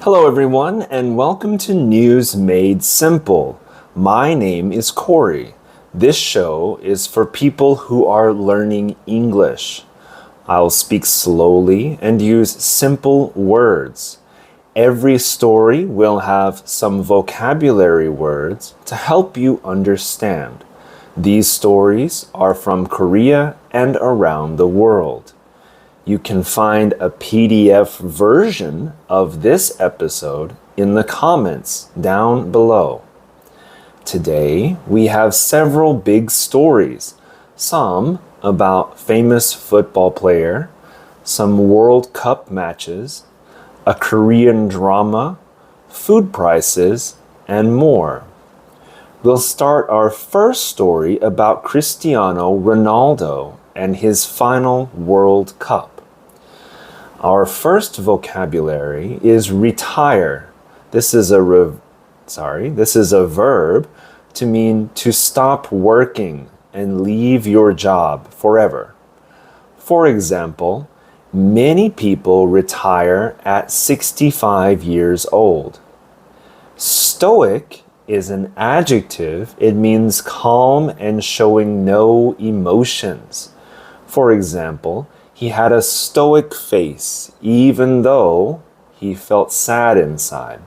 Hello everyone and welcome to News Made Simple. My name is Corey. This show is for people who are learning English. I'll speak slowly and use simple words. Every story will have some vocabulary words to help you understand. These stories are from Korea and around the world. You can find a PDF version of this episode in the comments down below. Today, we have several big stories, some about famous football player, some World Cup matches, a Korean drama, food prices, and more. We'll start our first story about Cristiano Ronaldo and his final World Cup. Our first vocabulary is retire. This is a verb to mean to stop working and leave your job forever. For example, many people retire at 65 years old. Stoic is an adjective. It means calm and showing no emotions. For example, he had a stoic face, even though he felt sad inside.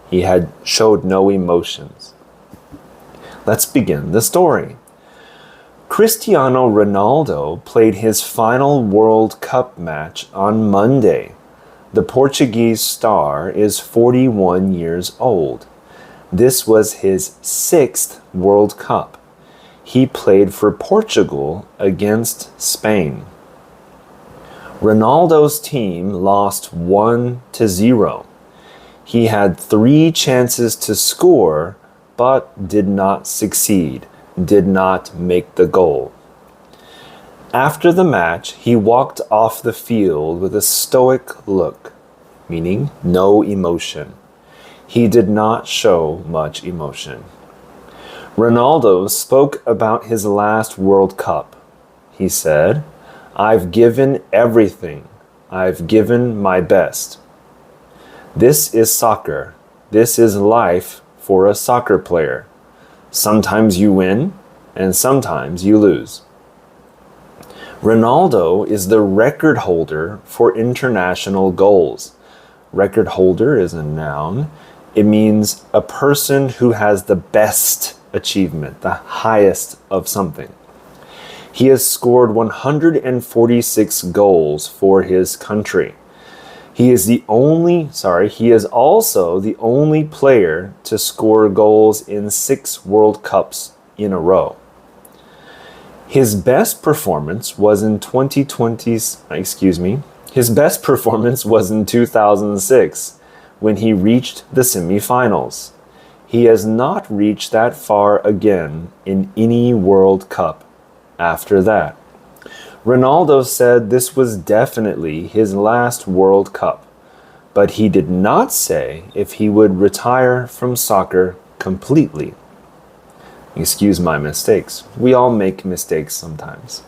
He showed no emotions. Let's begin the story. Cristiano Ronaldo played his final World Cup match on Monday. The Portuguese star is 41 years old. This was his 6th World Cup. He played for Portugal against Spain. Ronaldo's team lost 1-0. He had 3 chances to score, but did not succeed, did not make the goal. After the match, he walked off the field with a stoic look, meaning no emotion. He did not show much emotion. Ronaldo spoke about his last World Cup. He said, "I've given everything. I've given my best." This is soccer. This is life for a soccer player. Sometimes you win and sometimes you lose. Ronaldo is the record holder for international goals. Record holder is a noun. It means a person who has the best achievement, the highest of something. He has scored 146 goals for his country. He is also the only player to score goals in 6 World Cups in a row. His best performance was in 2006 when he reached the semifinals. He has not reached that far again in any World Cup after that. Ronaldo said this was definitely his last World Cup, but he did not say if he would retire from soccer completely. Excuse my mistakes. We all make mistakes sometimes.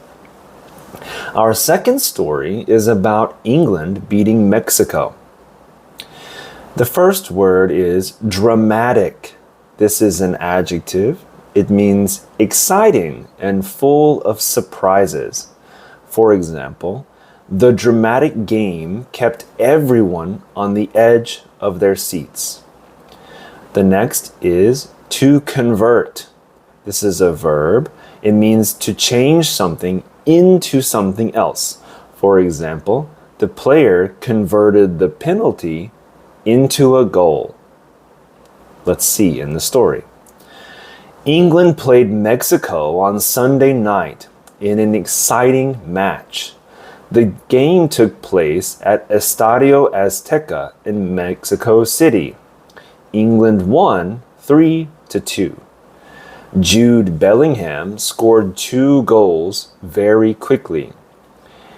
Our second story is about England beating Mexico. The first word is dramatic. This is an adjective. It means exciting and full of surprises. For example, the dramatic game kept everyone on the edge of their seats. The next is to convert. This is a verb. It means to change something into something else. For example, the player converted the penalty into a goal. Let's see in the story. England played Mexico on Sunday night in an exciting match. The game took place at Estadio Azteca in Mexico City. England won 3-2. Jude Bellingham scored 2 goals very quickly.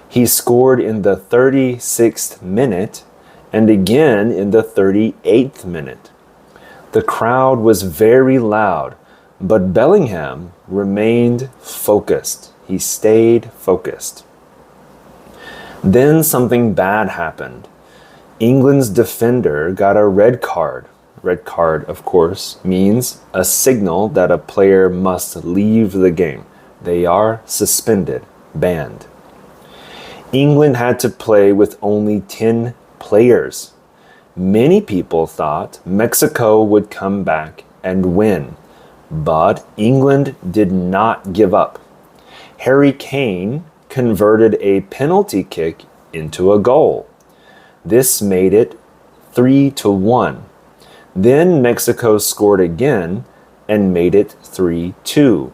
He scored in the 36th minute and again in the 38th minute. The crowd was very loud, but Bellingham remained focused. He stayed focused. Then something bad happened. England's defender got a red card. Red card, of course, means a signal that a player must leave the game. They are suspended, banned. England had to play with only 10 players. Many people thought Mexico would come back and win, but England did not give up. Harry Kane converted a penalty kick into a goal. This made it 3-1. Then Mexico scored again and made it 3-2.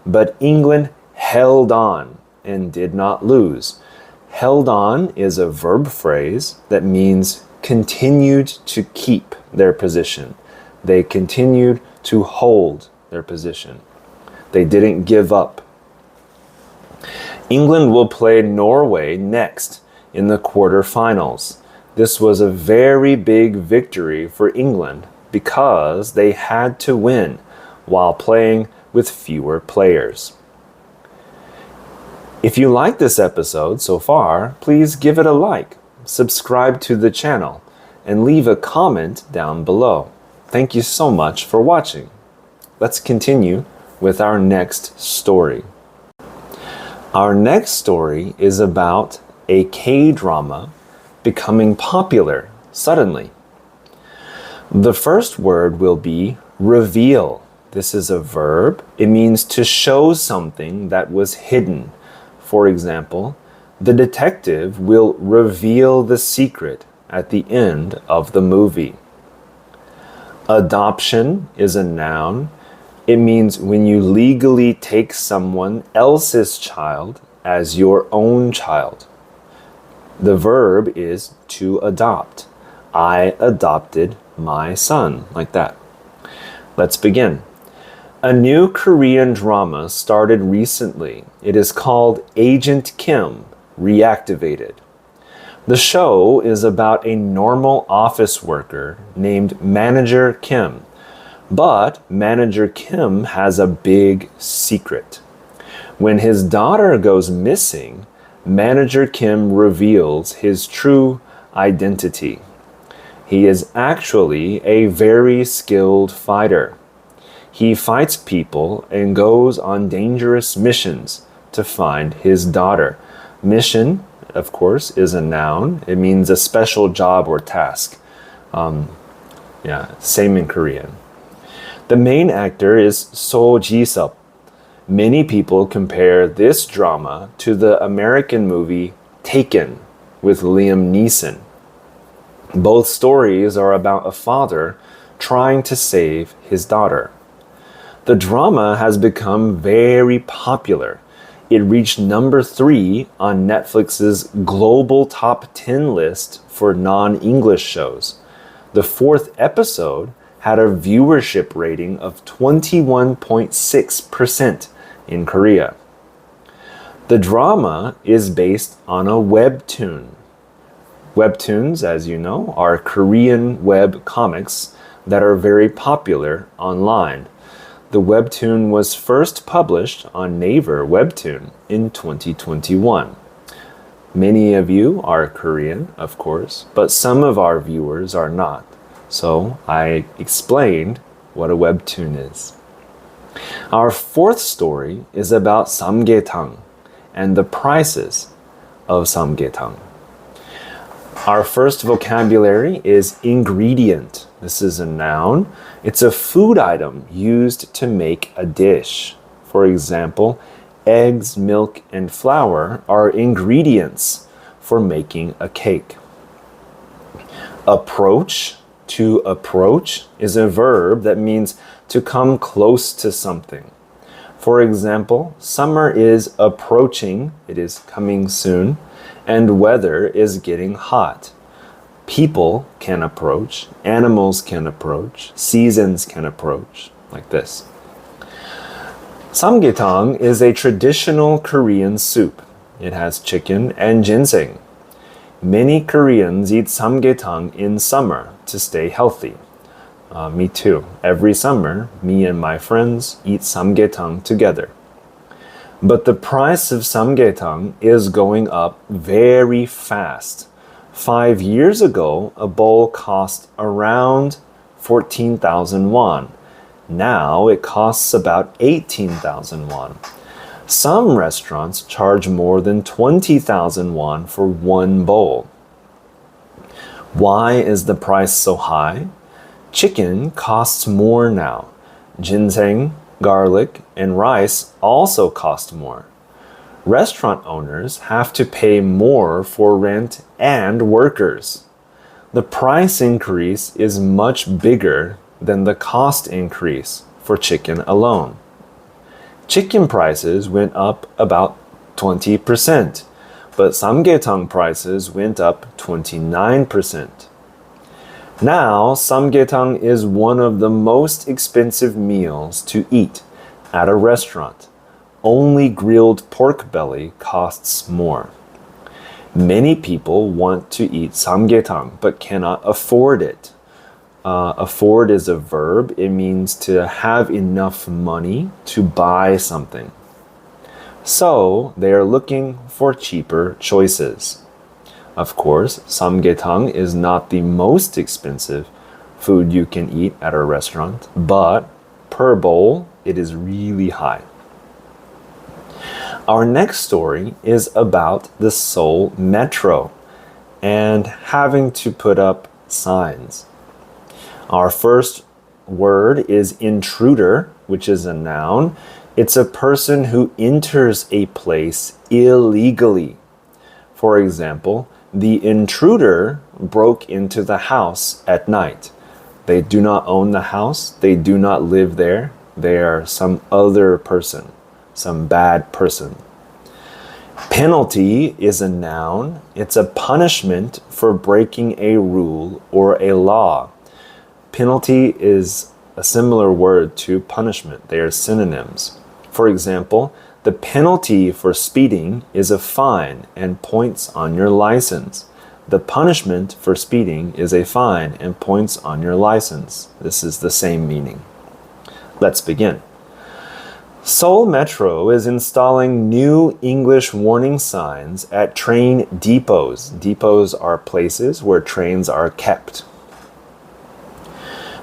But England held on and did not lose. Held on is a verb phrase that means continued to keep their position. They continued to hold their position. They didn't give up. England will play Norway next in the quarterfinals. This was a very big victory for England because they had to win while playing with fewer players. If you like this episode so far, please give it a like, subscribe to the channel, and leave a comment down below. Thank you so much for watching. Let's continue with our next story. Our next story is about a K-drama becoming popular suddenly. The first word will be reveal. This is a verb. It means to show something that was hidden. For example, the detective will reveal the secret at the end of the movie. Adoption is a noun. It means when you legally take someone else's child as your own child. The verb is to adopt. I adopted my son, like that. Let's begin. A new Korean drama started recently. It is called Agent Kim, Reactivated. The show is about a normal office worker named Manager Kim. But Manager Kim has a big secret. When his daughter goes missing, Manager Kim reveals his true identity. He is actually a very skilled fighter. He fights people and goes on dangerous missions to find his daughter. Mission, of course, is a noun. It means a special job or task. Same in Korean. The main actor is So Ji-sup. Many people compare this drama to the American movie Taken with Liam Neeson. Both stories are about a father trying to save his daughter. The drama has become very popular. It reached number 3 on Netflix's global top 10 list for non-English shows. The 4th episode had a viewership rating of 21.6% in Korea. The drama is based on a webtoon. Webtoons, as you know, are Korean web comics that are very popular online. The webtoon was first published on Naver Webtoon in 2021. Many of you are Korean, of course, but some of our viewers are not. So I explained what a webtoon is. Our 4th story is about samgyetang and the prices of samgyetang. Our first vocabulary is ingredient. This is a noun. It's a food item used to make a dish. For example, eggs, milk, and flour are ingredients for making a cake. Approach. To approach is a verb that means to come close to something. For example, summer is approaching, it is coming soon, and weather is getting hot. People can approach, animals can approach, seasons can approach, like this. Samgyetang is a traditional Korean soup. It has chicken and ginseng. Many Koreans eat samgyetang in summer to stay healthy. Me too. Every summer, me and my friends eat samgyetang together. But the price of samgyetang is going up very fast. 5 years ago, a bowl cost around 14,000 won. Now it costs about 18,000 won. Some restaurants charge more than 20,000 won for one bowl. Why is the price so high? Chicken costs more now. Ginseng, garlic, and rice also cost more. Restaurant owners have to pay more for rent and workers. The price increase is much bigger than the cost increase for chicken alone. Chicken prices went up about 20%, but samgyetang prices went up 29%. Now, samgyetang is one of the most expensive meals to eat at a restaurant. Only grilled pork belly costs more. Many people want to eat samgyetang but cannot afford it. Afford is a verb. It means to have enough money to buy something. So they are looking for cheaper choices. Of course, samgyetang is not the most expensive food you can eat at a restaurant, but per bowl, it is really high. Our next story is about the Seoul Metro and having to put up signs. Our first word is intruder, which is a noun. It's a person who enters a place illegally. For example, the intruder broke into the house at night. They do not own the house. They do not live there. They are some other person, some bad person. Penalty is a noun. It's a punishment for breaking a rule or a law. Penalty is a similar word to punishment. They are synonyms. For example, the penalty for speeding is a fine and points on your license. The punishment for speeding is a fine and points on your license. This is the same meaning. Let's begin. Seoul Metro is installing new English warning signs at train depots. Depots are places where trains are kept.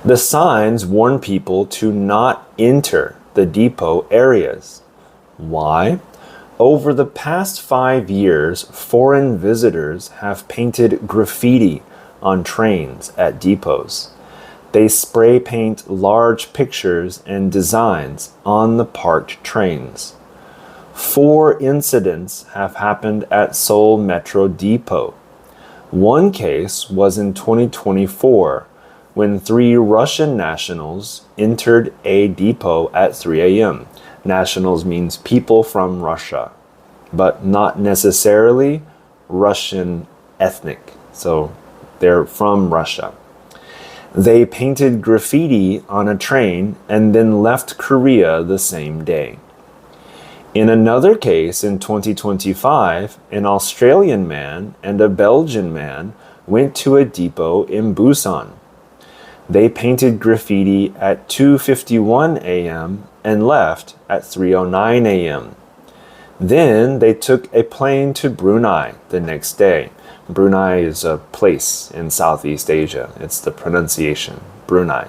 The signs warn people to not enter the depot areas. Why? Over the past 5 years, foreign visitors have painted graffiti on trains at depots. They spray paint large pictures and designs on the parked trains. 4 incidents have happened at Seoul Metro Depot. One case was in 2024 when 3 Russian nationals entered a depot at 3 a.m. Nationals means people from Russia, but not necessarily Russian ethnic. So they're from Russia. They painted graffiti on a train and then left Korea the same day. In another case in 2025, an Australian man and a Belgian man went to a depot in Busan. They painted graffiti at 2:51 a.m. and left at 3:09 a.m. Then they took a plane to Brunei the next day. Brunei is a place in Southeast Asia. It's the pronunciation, Brunei.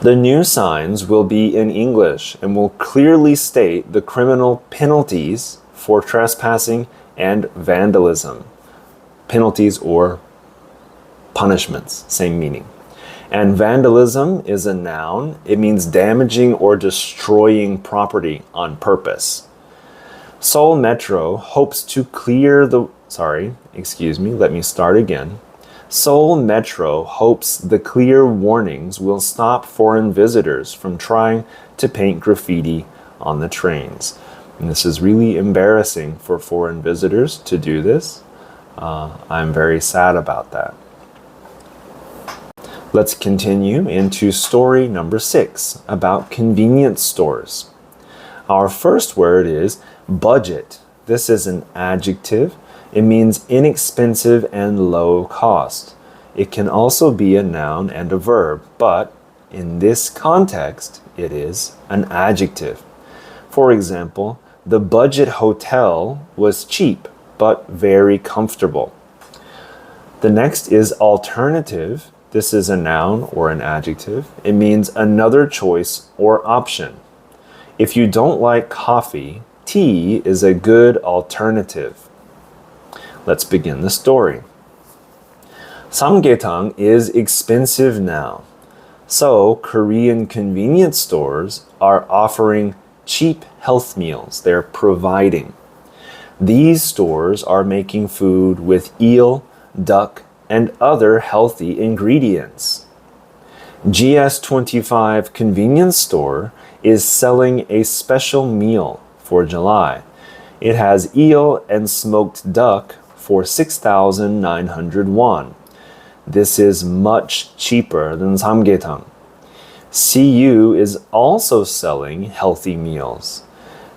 The new signs will be in English and will clearly state the criminal penalties for trespassing and vandalism. Penalties or punishments, same meaning. And vandalism is a noun. It means damaging or destroying property on purpose. Seoul Metro hopes to clear the... let me start again. Seoul Metro hopes the clear warnings will stop foreign visitors from trying to paint graffiti on the trains. And this is really embarrassing for foreign visitors to do this. I'm very sad about that. Let's continue into story number 6 about convenience stores. Our first word is budget. This is an adjective. It means inexpensive and low cost. It can also be a noun and a verb, but in this context, it is an adjective. For example, the budget hotel was cheap but very comfortable. The next is alternative. This is a noun or an adjective. It means another choice or option. If you don't like coffee, tea is a good alternative. Let's begin the story. Samgyetang is expensive now. So Korean convenience stores are offering cheap health meals. They're providing. These stores are making food with eel, duck, and other healthy ingredients. GS25 convenience store is selling a special meal for July. It has eel and smoked duck for 6,900 won. This is much cheaper than samgyetang. CU is also selling healthy meals.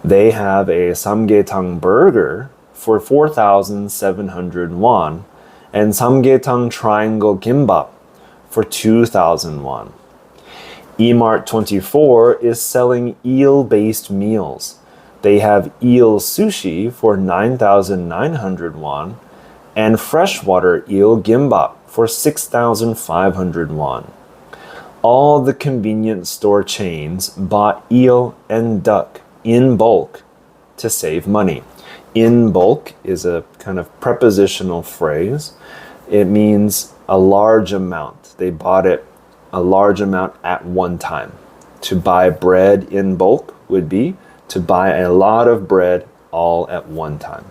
They have a samgyetang burger for 4,700 won and samgyetang triangle kimbap for 2,000 won. Emart 24 is selling eel-based meals. They have eel sushi for 9,900 won and freshwater eel gimbap for 6,500 won. All the convenience store chains bought eel and duck in bulk to save money. In bulk is a kind of prepositional phrase. It means a large amount. They bought it a large amount at one time. To buy bread in bulk would be to buy a lot of bread all at one time.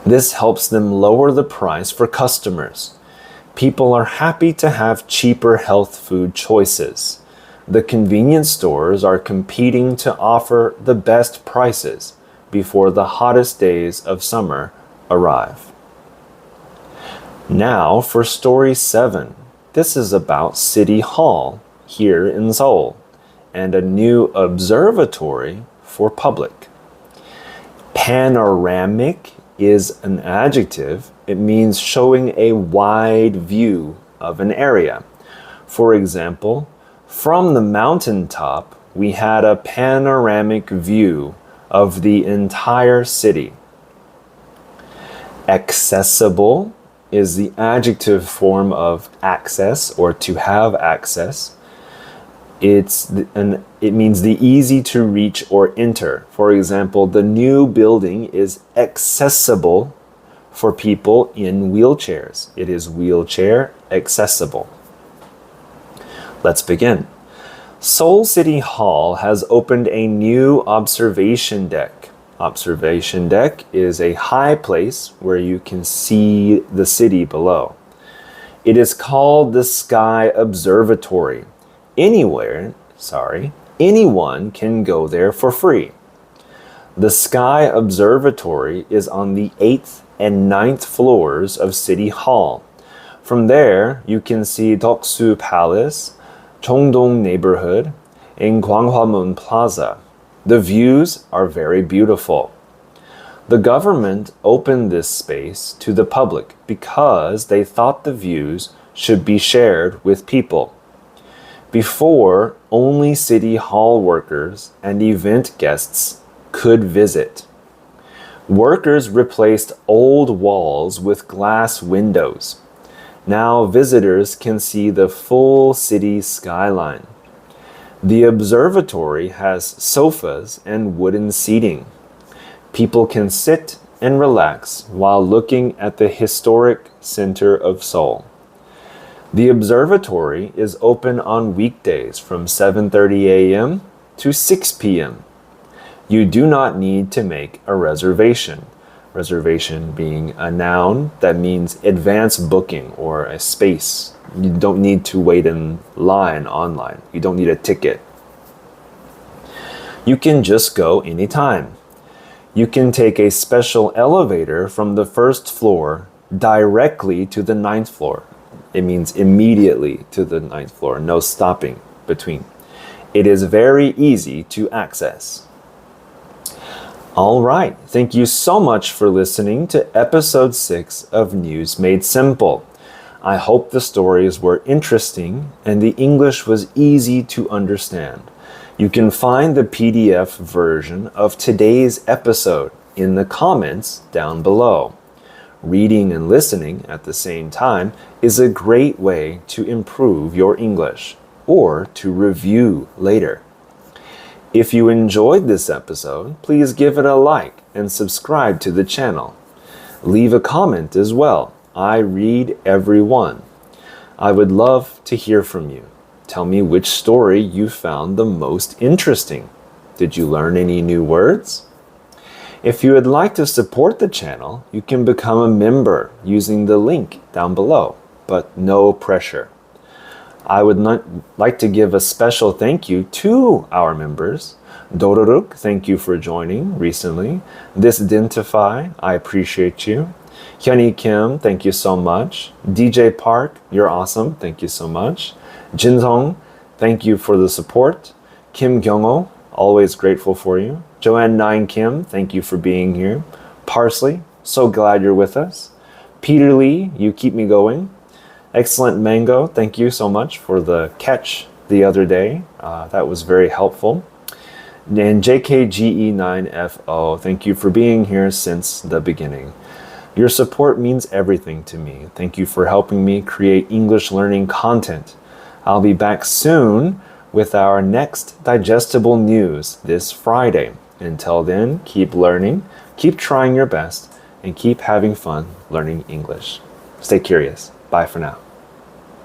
This helps them lower the price for customers. People are happy to have cheaper health food choices. The convenience stores are competing to offer the best prices before the hottest days of summer arrive. Now for story 7. This is about City Hall here in Seoul and a new observatory for public. Panoramic is an adjective. It means showing a wide view of an area. For example, from the mountaintop, we had a panoramic view of the entire city. Accessible is the adjective form of access or to have access. It means the easy to reach or enter. For example, the new building is accessible for people in wheelchairs. It is wheelchair accessible. Let's begin. Seoul City Hall has opened a new observation deck. Observation deck is a high place where you can see the city below. It is called the Sky Observatory. Anyone can go there for free. The Sky Observatory is on the 8th and 9th floors of City Hall. From there, you can see Doksu Palace, Cheongdong neighborhood, and Gwanghwamun Plaza. The views are very beautiful. The government opened this space to the public because they thought the views should be shared with people. Before, only City Hall workers and event guests could visit. Workers replaced old walls with glass windows. Now visitors can see the full city skyline. The observatory has sofas and wooden seating. People can sit and relax while looking at the historic center of Seoul. The observatory is open on weekdays from 7:30 a.m. to 6 p.m. You do not need to make a reservation. Reservation being a noun that means advance booking or a space. You don't need to wait in line online. You don't need a ticket. You can just go anytime. You can take a special elevator from the first floor directly to the 9th floor. It means immediately to the 9th floor, no stopping between. It is very easy to access. All right, thank you so much for listening to episode 6 of News Made Simple. I hope the stories were interesting and the English was easy to understand. You can find the PDF version of today's episode in the comments down below. Reading and listening at the same time is a great way to improve your English or to review later. If you enjoyed this episode, please give it a like and subscribe to the channel. Leave a comment as well. I read every one. I would love to hear from you. Tell me which story you found the most interesting. Did you learn any new words? If you would like to support the channel, you can become a member using the link down below, but no pressure. I would like to give a special thank you to our members. Dororuk, thank you for joining recently. Disidentify, I appreciate you. Hyunhee Kim, thank you so much. DJ Park, you're awesome, thank you so much. Jinsong, thank you for the support. Kim Kyung-ho, always grateful for you. Joanne Nine Kim, thank you for being here. Parsley, so glad you're with us. Peter Lee, you keep me going. Excellent Mango, thank you so much for the catch the other day. That was very helpful. And JKGE9FO, thank you for being here since the beginning. Your support means everything to me. Thank you for helping me create English learning content. I'll be back soon with our next digestible news this Friday. Until then, keep learning, keep trying your best, and keep having fun learning English. Stay curious. Bye for now.